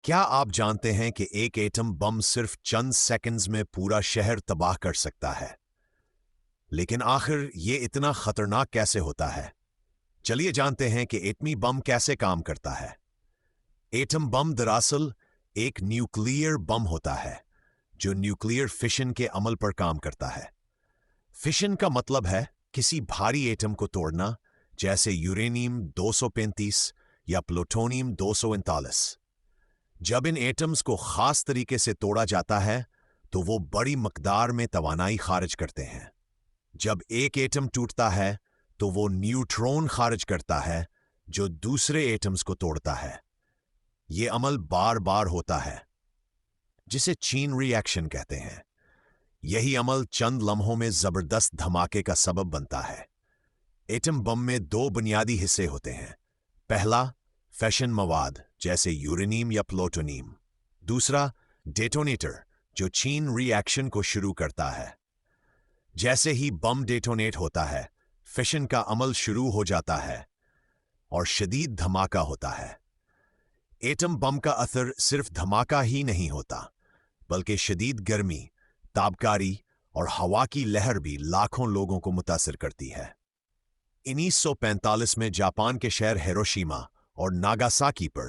کیا آپ جانتے ہیں کہ ایک ایٹم بم صرف چند سیکنڈز میں پورا شہر تباہ کر سکتا ہے؟ لیکن آخر یہ اتنا خطرناک کیسے ہوتا ہے؟ چلیے جانتے ہیں کہ ایٹمی بم کیسے کام کرتا ہے۔ ایٹم بم دراصل ایک نیوکلیئر بم ہوتا ہے جو نیوکلیئر فشن کے عمل پر کام کرتا ہے۔ فشن کا مطلب ہے کسی بھاری ایٹم کو توڑنا، جیسے یورینیم 235 یا پلوٹونیم 239۔ جب ان ایٹمز کو خاص طریقے سے توڑا جاتا ہے تو وہ بڑی مقدار میں توانائی خارج کرتے ہیں۔ جب ایک ایٹم ٹوٹتا ہے تو وہ نیوٹرون خارج کرتا ہے جو دوسرے ایٹمز کو توڑتا ہے۔ یہ عمل بار بار ہوتا ہے، جسے چین ری ایکشن کہتے ہیں۔ یہی عمل چند لمحوں میں زبردست دھماکے کا سبب بنتا ہے۔ ایٹم بم میں دو بنیادی حصے ہوتے ہیں۔ پہلا، فیشن مواد جیسے یورینیم یا پلوٹونیم۔ دوسرا، ڈیٹونیٹر جو چین ری ایکشن کو شروع کرتا ہے۔ جیسے ہی بم ڈیٹونیٹ ہوتا ہے، فشن کا عمل شروع ہو جاتا ہے اور شدید دھماکہ ہوتا ہے۔ ایٹم بم کا اثر صرف دھماکہ ہی نہیں ہوتا، بلکہ شدید گرمی، تابکاری اور ہوا کی لہر بھی لاکھوں لوگوں کو متاثر کرتی ہے۔ 1945 میں جاپان کے شہر ہیروشیما اور ناگاساکی پر